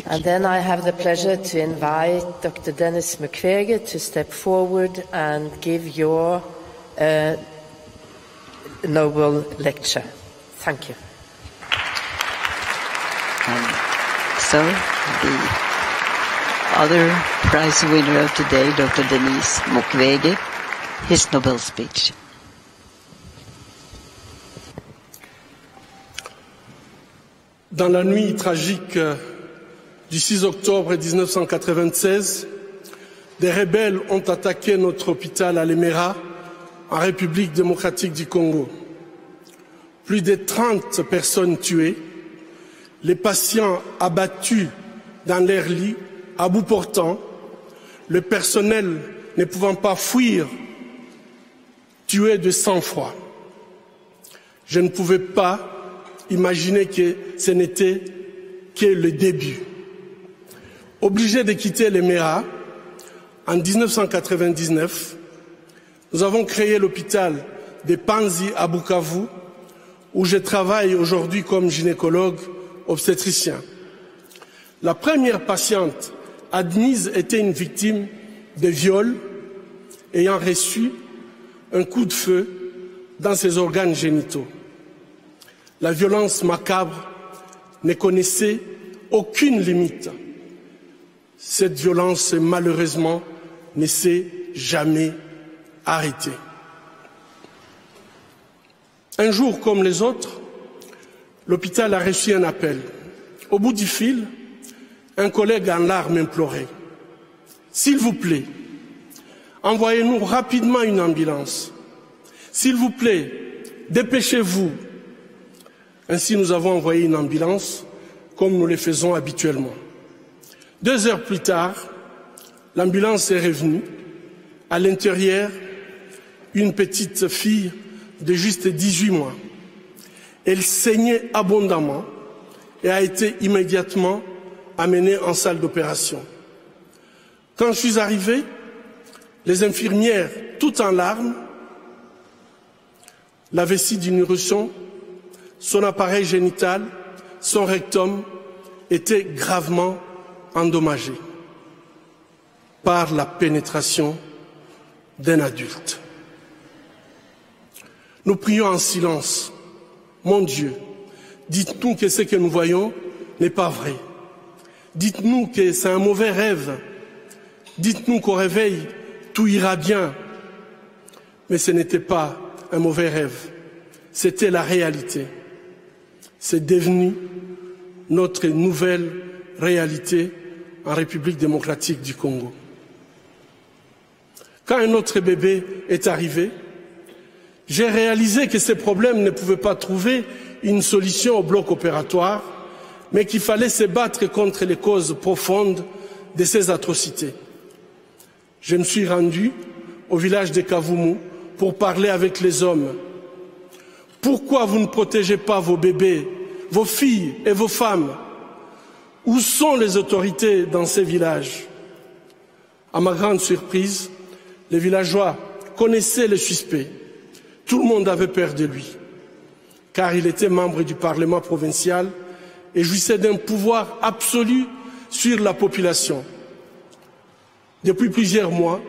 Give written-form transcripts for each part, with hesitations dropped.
And then I have the pleasure to invite Dr. Denis Mukwege to step forward and give your Nobel lecture. Thank you. So, the other prize winner of today, Dr. Denis Mukwege, his Nobel speech. Dans la nuit tragique du 6 octobre 1996, des rebelles ont attaqué notre hôpital à Lemera, en République démocratique du Congo. Plus de 30 personnes tuées, les patients abattus dans leurs lits, à bout portant, le personnel ne pouvant pas fuir, tué de sang-froid. Je ne pouvais pas imaginer que ce n'était que le début. Obligés de quitter Lemera, en 1999, nous avons créé l'hôpital de Panzi à Bukavu, où je travaille aujourd'hui comme gynécologue obstétricien. La première patiente admise était une victime de viol ayant reçu un coup de feu dans ses organes génitaux. La violence macabre ne connaissait aucune limite. Cette violence, malheureusement, ne s'est jamais arrêtée. Un jour comme les autres, l'hôpital a reçu un appel. Au bout du fil, un collègue en larmes implorait « S'il vous plaît, envoyez-nous rapidement une ambulance. S'il vous plaît, dépêchez-vous. » Ainsi, nous avons envoyé une ambulance, comme nous le faisons habituellement. 2 heures plus tard, l'ambulance est revenue. À l'intérieur, une petite fille de juste 18 mois. Elle saignait abondamment et a été immédiatement amenée en salle d'opération. Quand je suis arrivé, les infirmières, toutes en larmes, la vessie du nourrisson, son appareil génital, son rectum étaient gravement endommagés par la pénétration d'un adulte. Nous prions en silence. Mon Dieu, dites-nous que ce que nous voyons n'est pas vrai. Dites-nous que c'est un mauvais rêve. Dites-nous qu'au réveil, tout ira bien. Mais ce n'était pas un mauvais rêve. C'était la réalité. C'est devenu notre nouvelle réalité en République démocratique du Congo. Quand un autre bébé est arrivé, j'ai réalisé que ces problèmes ne pouvaient pas trouver une solution au bloc opératoire, mais qu'il fallait se battre contre les causes profondes de ces atrocités. Je me suis rendu au village de Kavumu pour parler avec les hommes. Pourquoi vous ne protégez pas vos bébés, vos filles et vos femmes? Où sont les autorités dans ces villages? À ma grande surprise, les villageois connaissaient le suspect. Tout le monde avait peur de lui, car il était membre du Parlement provincial et jouissait d'un pouvoir absolu sur la population. Depuis plusieurs mois,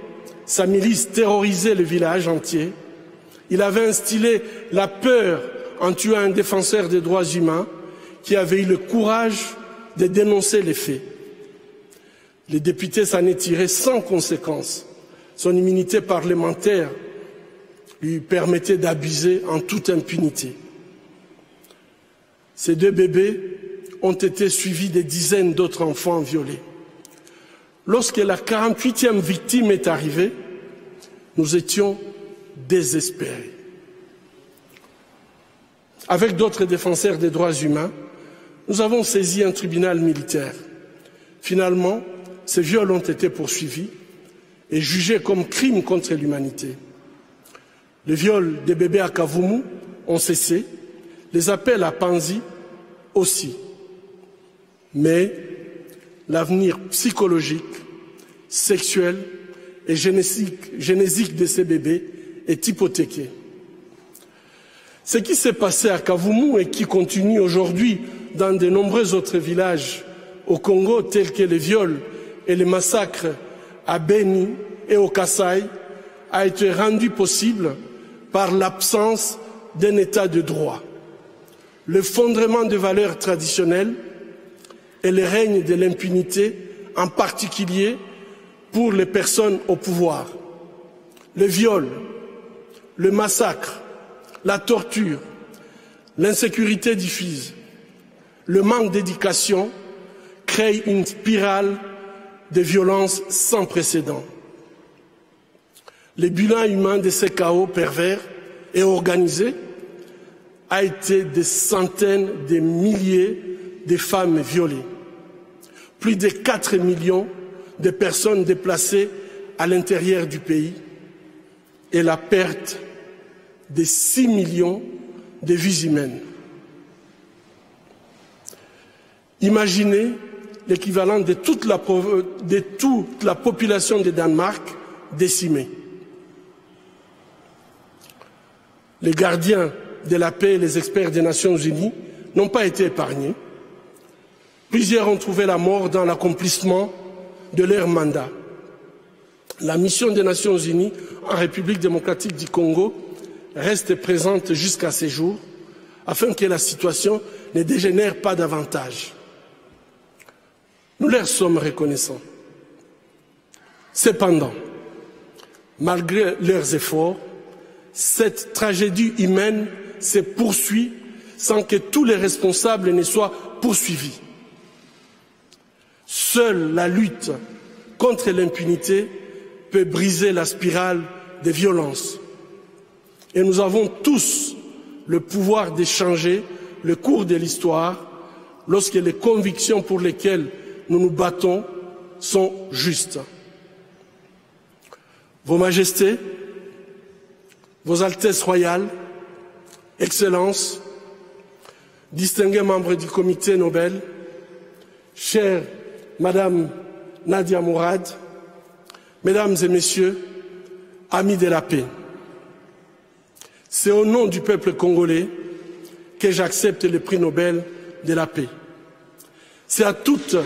sa milice terrorisait le village entier. Il avait instillé la peur en tuant un défenseur des droits humains qui avait eu le courage de dénoncer les faits. Les députés s'en est tiré sans conséquence. Son immunité parlementaire lui permettait d'abuser en toute impunité. Ces 2 bébés ont été suivis de dizaines d'autres enfants violés. Lorsque la 48e victime est arrivée, nous étions désespérés. Avec d'autres défenseurs des droits humains, nous avons saisi un tribunal militaire. Finalement, ces viols ont été poursuivis et jugés comme crimes contre l'humanité. Les viols des bébés à Kavumu ont cessé, les appels à Panzi aussi. Mais l'avenir psychologique, sexuel et génésique de ces bébés est hypothéqué. Ce qui s'est passé à Kavumu et qui continue aujourd'hui dans de nombreux autres villages au Congo, tels que les viols et les massacres à Beni et au Kasaï, a été rendu possible par l'absence d'un état de droit, l'effondrement des valeurs traditionnelles et le règne de l'impunité, en particulier pour les personnes au pouvoir. Le viol, le massacre, la torture, l'insécurité diffuse, le manque d'éducation créent une spirale de violence sans précédent. Le bilan humain de ces chaos pervers et organisés a été des centaines de milliers de femmes violées, plus de 4 millions de personnes déplacées à l'intérieur du pays et la perte de 6 millions de vies humaines. Imaginez l'équivalent de toute la population de Danemark décimée. Les gardiens de la paix et les experts des Nations Unies n'ont pas été épargnés. Plusieurs ont trouvé la mort dans l'accomplissement de leur mandat. La mission des Nations Unies en République démocratique du Congo reste présente jusqu'à ces jours afin que la situation ne dégénère pas davantage. Nous leur sommes reconnaissants. Cependant, malgré leurs efforts, cette tragédie humaine se poursuit sans que tous les responsables ne soient poursuivis. Seule la lutte contre l'impunité peut briser la spirale des violences. Et nous avons tous le pouvoir de changer le cours de l'histoire lorsque les convictions pour lesquelles nous nous battons sont justes. Vos Majestés, Vos Altesses royales, Excellences, distingués membres du Comité Nobel, chère Madame Nadia Mourad, Mesdames et Messieurs, amis de la paix, c'est au nom du peuple congolais que j'accepte le prix Nobel de la paix. C'est à toutes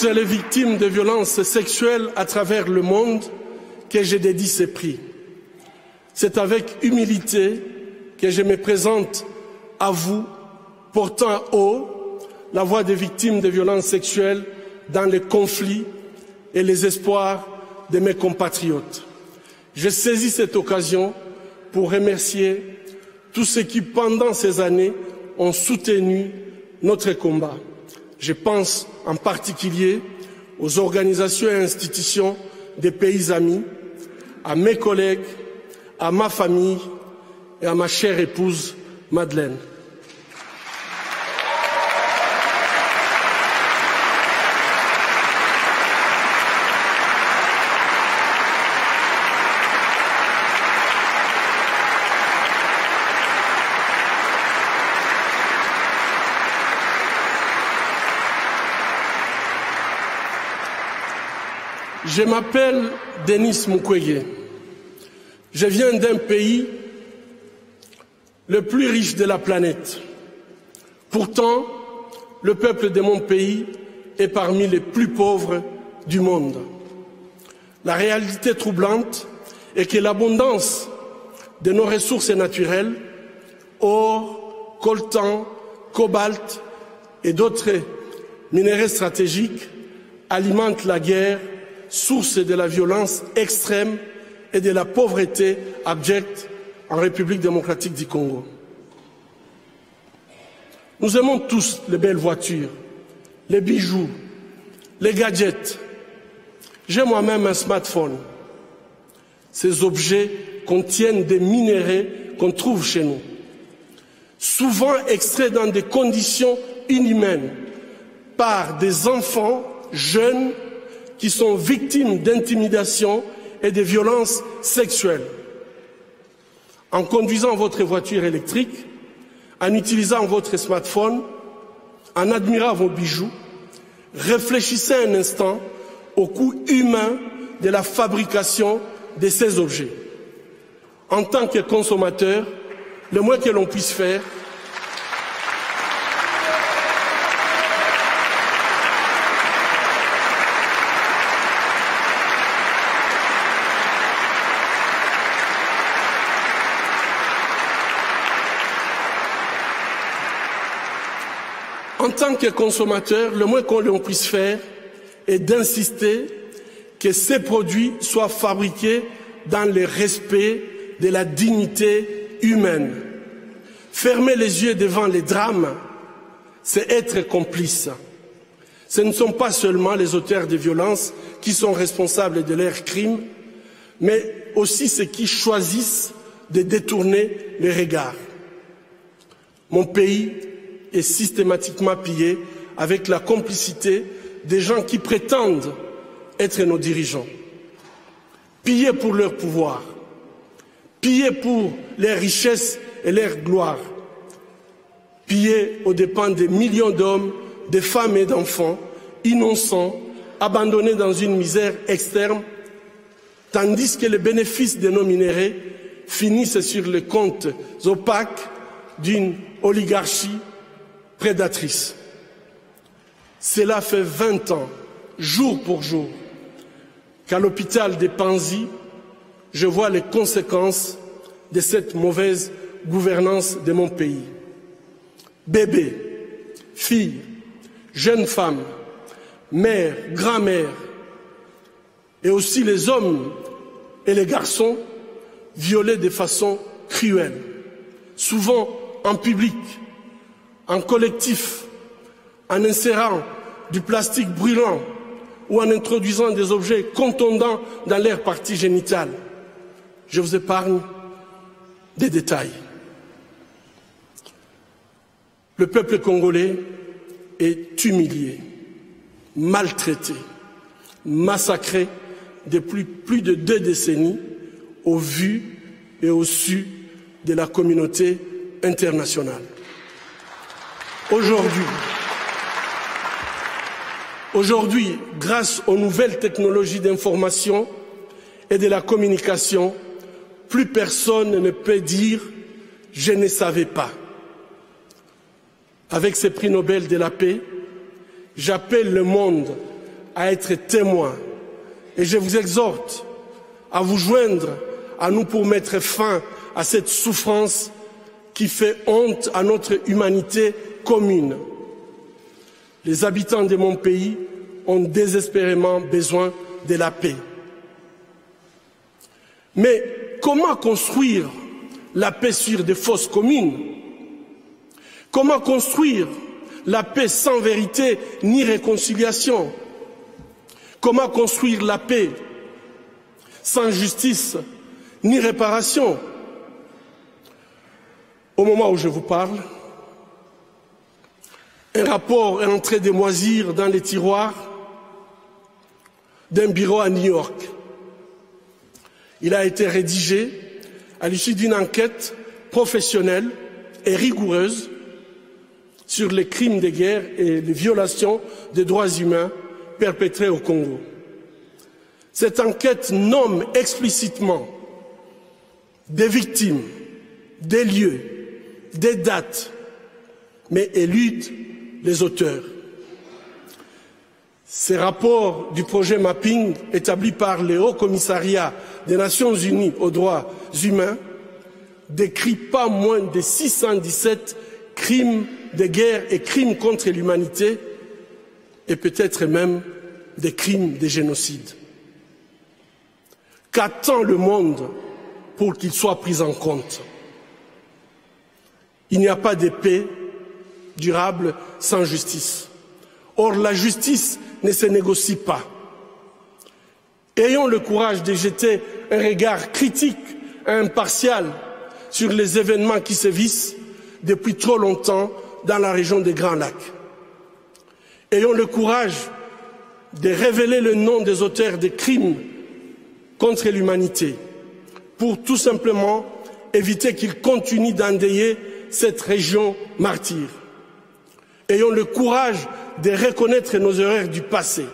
les victimes de violences sexuelles à travers le monde que je dédie ces prix. C'est avec humilité que je me présente à vous, portant haut la voix des victimes de violences sexuelles dans les conflits et les espoirs de mes compatriotes. Je saisis cette occasion pour remercier tous ceux qui, pendant ces années, ont soutenu notre combat. Je pense en particulier aux organisations et institutions des pays amis, à mes collègues, à ma famille et à ma chère épouse Madeleine. Je m'appelle Denis Mukwege. Je viens d'un pays le plus riche de la planète. Pourtant, le peuple de mon pays est parmi les plus pauvres du monde. La réalité troublante est que l'abondance de nos ressources naturelles, or, coltan, cobalt et d'autres minéraux stratégiques, alimente la guerre, source de la violence extrême et de la pauvreté abjecte en République démocratique du Congo. Nous aimons tous les belles voitures, les bijoux, les gadgets. J'ai moi-même un smartphone. Ces objets contiennent des minéraux qu'on trouve chez nous, souvent extraits dans des conditions inhumaines par des enfants jeunes qui sont victimes d'intimidation et de violences sexuelles. En conduisant votre voiture électrique, en utilisant votre smartphone, en admirant vos bijoux, réfléchissez un instant au coût humain de la fabrication de ces objets. En tant que consommateur, le moins que l'on puisse faire, est d'insister que ces produits soient fabriqués dans le respect de la dignité humaine. Fermer les yeux devant les drames, c'est être complice. Ce ne sont pas seulement les auteurs de violences qui sont responsables de leurs crimes, mais aussi ceux qui choisissent de détourner les regards. Mon pays est systématiquement pillé avec la complicité des gens qui prétendent être nos dirigeants. Pillés pour leur pouvoir, pillés pour leurs richesses et leur gloire, pillés aux dépens des millions d'hommes, de femmes et d'enfants innocents, abandonnés dans une misère externe, tandis que les bénéfices de nos minéraux finissent sur les comptes opaques d'une oligarchie prédatrice. Cela fait 20 ans, jour pour jour, qu'à l'hôpital de Panzi, je vois les conséquences de cette mauvaise gouvernance de mon pays. Bébés, filles, jeunes femmes, mères, grand-mères, et aussi les hommes et les garçons violés de façon cruelle, souvent en public, en collectif, en insérant du plastique brûlant ou en introduisant des objets contondants dans leurs parties génitales. Je vous épargne des détails. Le peuple congolais est humilié, maltraité, massacré depuis plus de 2 décennies au vu et au su de la communauté internationale. Aujourd'hui, grâce aux nouvelles technologies d'information et de la communication, plus personne ne peut dire « je ne savais pas ». Avec ces prix Nobel de la paix, j'appelle le monde à être témoin et je vous exhorte à vous joindre à nous pour mettre fin à cette souffrance qui fait honte à notre humanité commune. Les habitants de mon pays ont désespérément besoin de la paix. Mais comment construire la paix sur des fausses communes? Comment construire la paix sans vérité ni réconciliation? Comment construire la paix sans justice ni réparation? Au moment où je vous parle, un rapport est en train de moisir dans les tiroirs d'un bureau à New York. Il a été rédigé à l'issue d'une enquête professionnelle et rigoureuse sur les crimes de guerre et les violations des droits humains perpétrés au Congo. Cette enquête nomme explicitement des victimes, des lieux, des dates, mais élude les auteurs. Ces rapports du projet Mapping, établi par le Haut Commissariat des Nations Unies aux droits humains, décrit pas moins de 617 crimes de guerre et crimes contre l'humanité, et peut-être même des crimes de génocide. Qu'attend le monde pour qu'il soit pris en compte? Il n'y a pas de paix durable sans justice. Or, la justice ne se négocie pas. Ayons le courage de jeter un regard critique et impartial sur les événements qui sévissent depuis trop longtemps dans la région des Grands Lacs. Ayons le courage de révéler le nom des auteurs des crimes contre l'humanité, pour tout simplement éviter qu'ils continuent d'endeuiller cette région martyre. Ayons le courage de reconnaître nos erreurs du passé.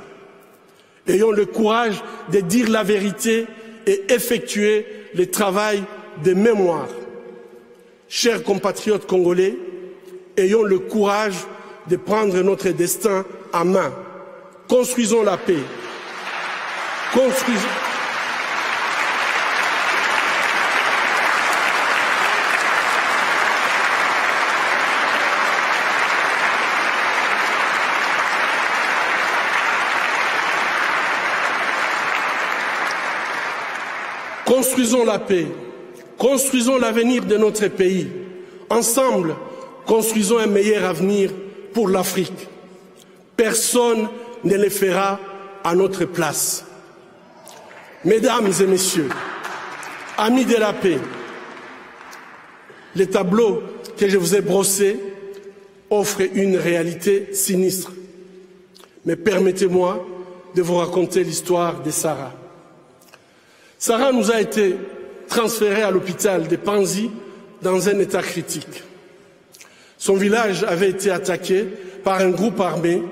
Ayons le courage de dire la vérité et effectuer le travail de mémoire. Chers compatriotes congolais, ayons le courage de prendre notre destin en main. Construisons la paix. Construisons la paix, construisons l'avenir de notre pays. Ensemble, construisons un meilleur avenir pour l'Afrique. Personne ne le fera à notre place. Mesdames et messieurs, amis de la paix, le tableau que je vous ai brossé offre une réalité sinistre. Mais permettez-moi de vous raconter l'histoire de Sarah. Sarah nous a été transférée à l'hôpital de Panzi dans un état critique. Son village avait été attaqué par un groupe armé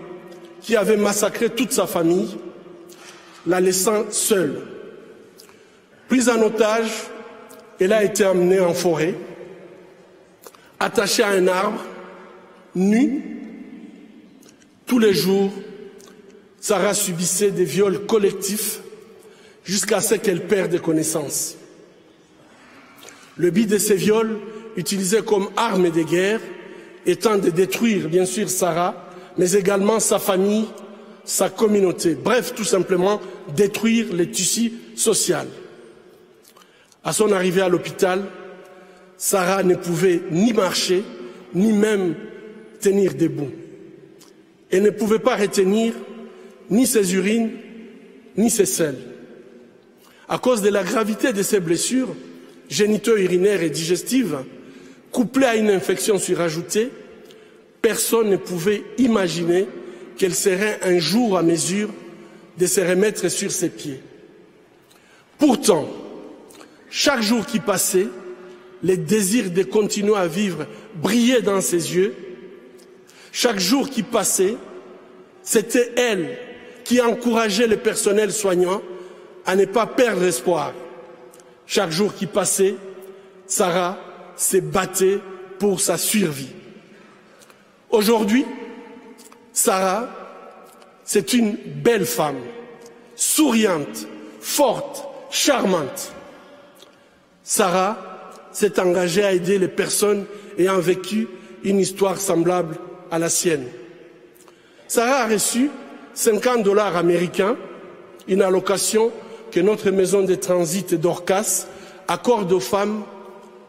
qui avait massacré toute sa famille, la laissant seule. Prise en otage, elle a été emmenée en forêt, attachée à un arbre, nue. Tous les jours, Sarah subissait des viols collectifs jusqu'à ce qu'elle perde connaissance. Le but de ces viols, utilisés comme arme de guerre, étant de détruire bien sûr Sarah, mais également sa famille, sa communauté. Bref, tout simplement détruire le tissu social. À son arrivée à l'hôpital, Sarah ne pouvait ni marcher, ni même tenir debout. Elle ne pouvait pas retenir ni ses urines, ni ses selles. À cause de la gravité de ses blessures, génito-urinaires et digestives, couplées à une infection surajoutée, personne ne pouvait imaginer qu'elle serait un jour à mesure de se remettre sur ses pieds. Pourtant, chaque jour qui passait, le désir de continuer à vivre brillait dans ses yeux. Chaque jour qui passait, c'était elle qui encourageait le personnel soignant à ne pas perdre espoir. Chaque jour qui passait, Sarah se battait pour sa survie. Aujourd'hui, Sarah, c'est une belle femme, souriante, forte, charmante. Sarah s'est engagée à aider les personnes ayant vécu une histoire semblable à la sienne. Sarah a reçu 50 $ américains, une allocation que notre maison de transit d'Orcas accorde aux femmes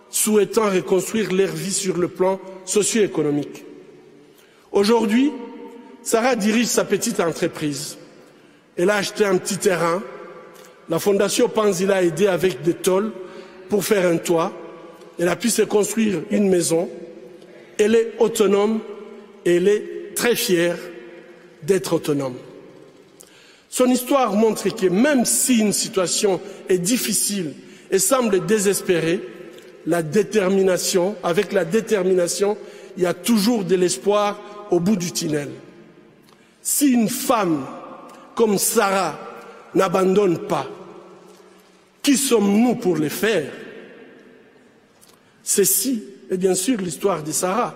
souhaitant reconstruire leur vie sur le plan socio-économique. Aujourd'hui, Sarah dirige sa petite entreprise. Elle a acheté un petit terrain. La fondation Panzi l'a aidé avec des tôles pour faire un toit. Elle a pu se construire une maison. Elle est autonome et elle est très fière d'être autonome. Son histoire montre que même si une situation est difficile et semble désespérée, avec la détermination, il y a toujours de l'espoir au bout du tunnel. Si une femme comme Sarah n'abandonne pas, qui sommes-nous pour le faire? Ceci est bien sûr l'histoire de Sarah.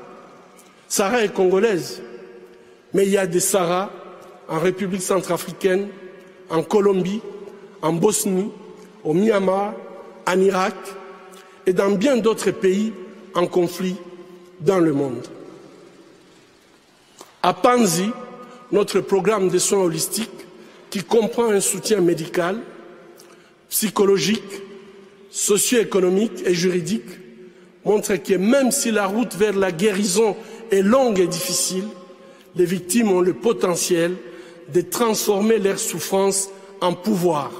Sarah est congolaise, mais il y a des Sarah en République centrafricaine, en Colombie, en Bosnie, au Myanmar, en Irak et dans bien d'autres pays en conflit dans le monde. À Panzi, notre programme de soins holistiques, qui comprend un soutien médical, psychologique, socio-économique et juridique, montre que même si la route vers la guérison est longue et difficile, les victimes ont le potentiel de transformer leur souffrance en pouvoir.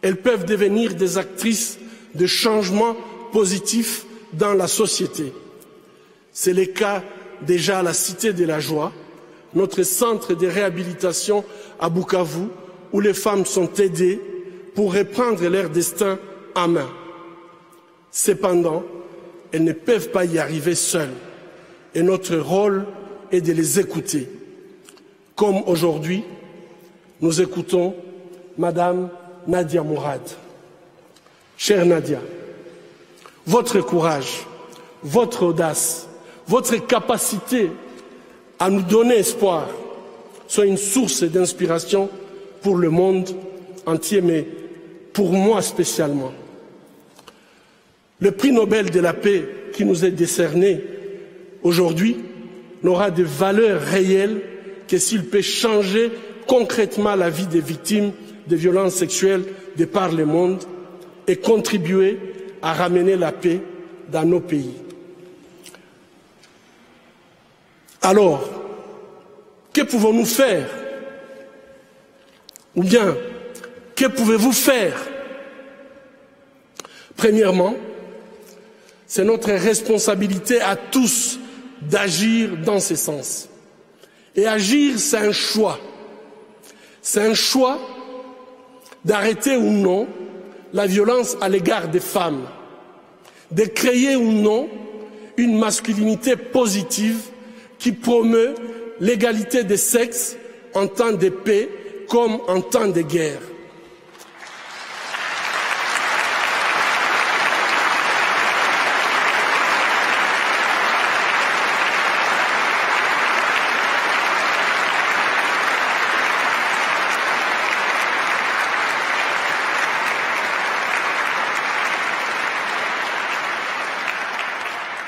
Elles peuvent devenir des actrices de changements positifs dans la société. C'est le cas déjà à la Cité de la Joie, notre centre de réhabilitation à Bukavu, où les femmes sont aidées pour reprendre leur destin en main. Cependant, elles ne peuvent pas y arriver seules, et notre rôle est de les écouter. Comme aujourd'hui, nous écoutons Madame Nadia Mourad. Chère Nadia, votre courage, votre audace, votre capacité à nous donner espoir sont une source d'inspiration pour le monde entier, mais pour moi spécialement. Le prix Nobel de la paix qui nous est décerné aujourd'hui n'aura de valeur réelle que s'il peut changer concrètement la vie des victimes de violences sexuelles de par le monde et contribuer à ramener la paix dans nos pays. Alors, que pouvons-nous faire? Ou bien, que pouvez-vous faire? Premièrement, c'est notre responsabilité à tous d'agir dans ce sens. Et agir, c'est un choix. C'est un choix d'arrêter ou non la violence à l'égard des femmes, de créer ou non une masculinité positive qui promeut l'égalité des sexes en temps de paix comme en temps de guerre.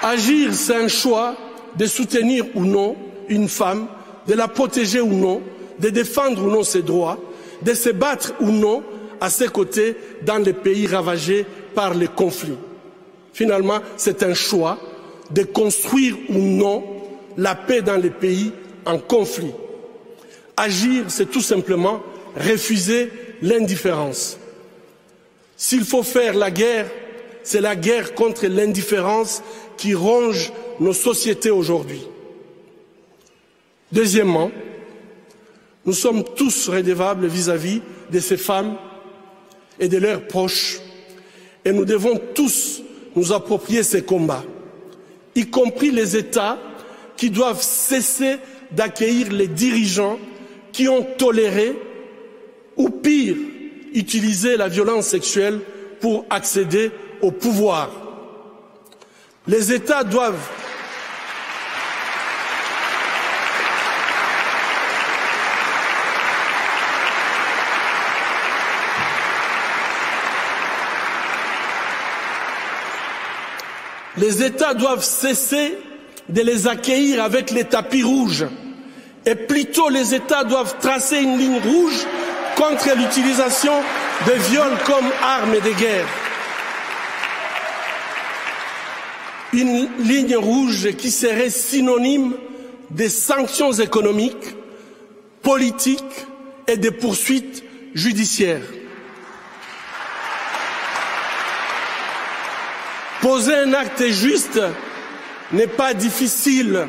Agir, c'est un choix de soutenir ou non une femme, de la protéger ou non, de défendre ou non ses droits, de se battre ou non à ses côtés dans les pays ravagés par les conflits. Finalement, c'est un choix de construire ou non la paix dans les pays en conflit. Agir, c'est tout simplement refuser l'indifférence. S'il faut faire la guerre, c'est la guerre contre l'indifférence qui ronge nos sociétés aujourd'hui. Deuxièmement, nous sommes tous redevables vis-à-vis de ces femmes et de leurs proches, et nous devons tous nous approprier ces combats, y compris les États qui doivent cesser d'accueillir les dirigeants qui ont toléré, ou pire, utilisé la violence sexuelle pour accéder au pouvoir. Les États doivent cesser de les accueillir avec les tapis rouges. Et plutôt, les États doivent tracer une ligne rouge contre l'utilisation de viols comme armes de guerre. Une ligne rouge qui serait synonyme de sanctions économiques, politiques et de poursuites judiciaires. Poser un acte juste n'est pas difficile.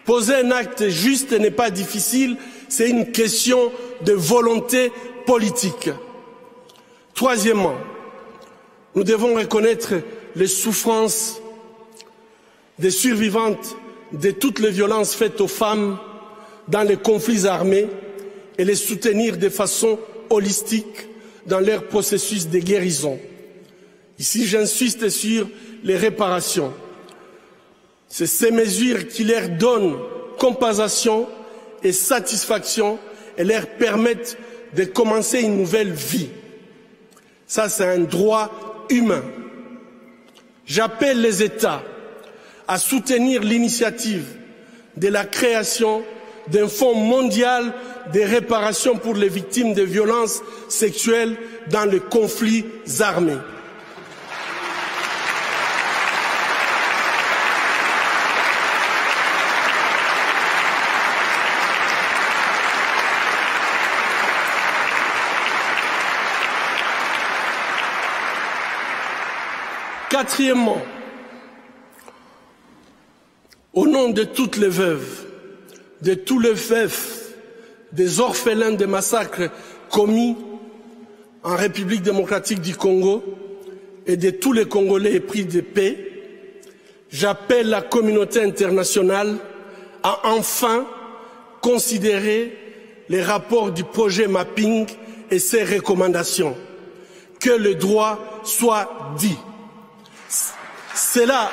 Poser un acte juste n'est pas difficile, c'est une question de volonté politique. Troisièmement, nous devons reconnaître les souffrances des survivantes de toutes les violences faites aux femmes dans les conflits armés et les soutenir de façon holistique dans leur processus de guérison. Ici, j'insiste sur les réparations. C'est ces mesures qui leur donnent compensation et satisfaction et leur permettent de commencer une nouvelle vie. Ça, c'est un droit humain. J'appelle les États à soutenir l'initiative de la création d'un fonds mondial de réparation pour les victimes de violences sexuelles dans les conflits armés. Quatrièmement, au nom de toutes les veuves, de tous les veufs, des orphelins des massacres commis en République démocratique du Congo et de tous les Congolais épris de paix, j'appelle la communauté internationale à enfin considérer les rapports du projet Mapping et ses recommandations. Que le droit soit dit. Cela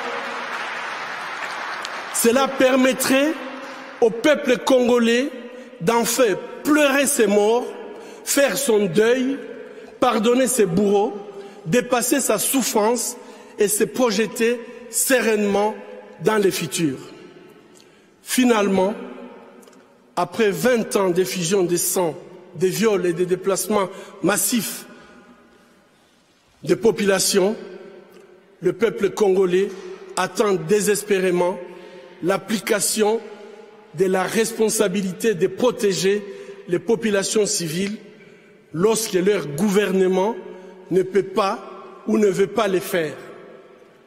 permettrait au peuple congolais d'en faire pleurer ses morts, faire son deuil, pardonner ses bourreaux, dépasser sa souffrance et se projeter sereinement dans le futur. Finalement, après 20 ans d'effusion de sang, de viols et de déplacements massifs de population, le peuple congolais attend désespérément l'application de la responsabilité de protéger les populations civiles lorsque leur gouvernement ne peut pas ou ne veut pas le faire.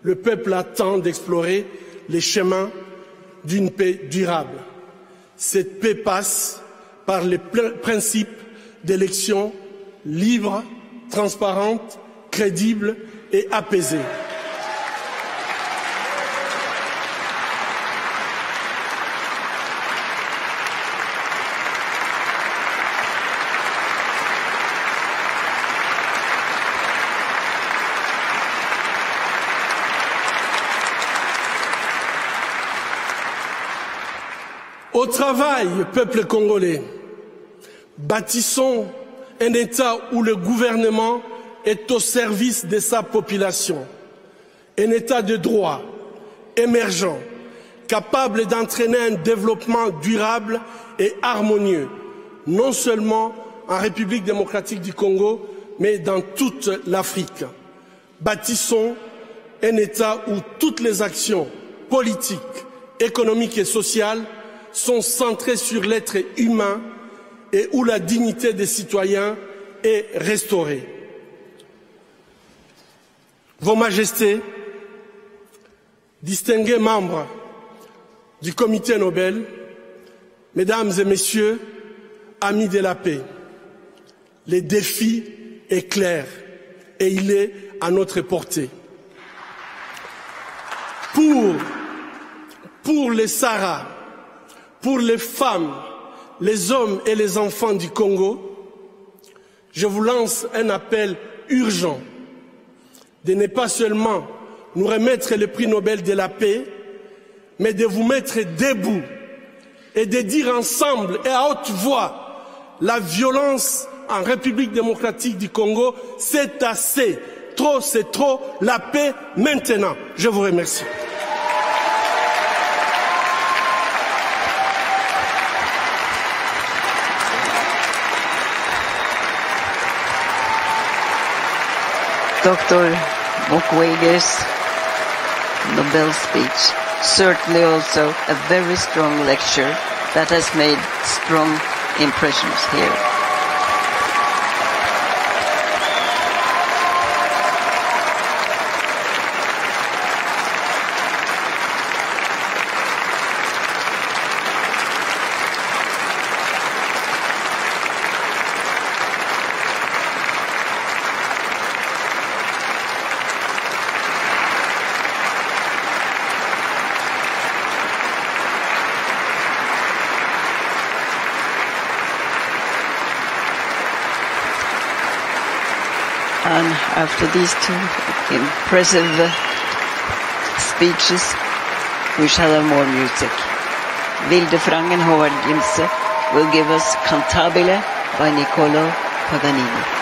Le peuple attend d'explorer les chemins d'une paix durable. Cette paix passe par les principes d'élections libres, transparentes, crédibles et apaisées. Au travail, peuple congolais, bâtissons un État où le gouvernement est au service de sa population, un État de droit, émergent, capable d'entraîner un développement durable et harmonieux, non seulement en République démocratique du Congo, mais dans toute l'Afrique. Bâtissons un État où toutes les actions politiques, économiques et sociales sont centrées sur l'être humain et où la dignité des citoyens est restaurée. Vos Majestés, distingués membres du Comité Nobel, Mesdames et Messieurs, amis de la paix, le défi est clair et il est à notre portée. Pour les Sahara, pour les femmes, les hommes et les enfants du Congo, je vous lance un appel urgent de ne pas seulement nous remettre le prix Nobel de la paix, mais de vous mettre debout et de dire ensemble et à haute voix, la violence en République démocratique du Congo, c'est assez. Trop, c'est trop. La paix maintenant. Je vous remercie. Dr. Mukwege's Nobel speech, certainly also a very strong lecture that has made strong impressions here. And after these two impressive speeches, we shall have more music. Wildefrangen Howard Gimse will give us Cantabile by Niccolo Paganini.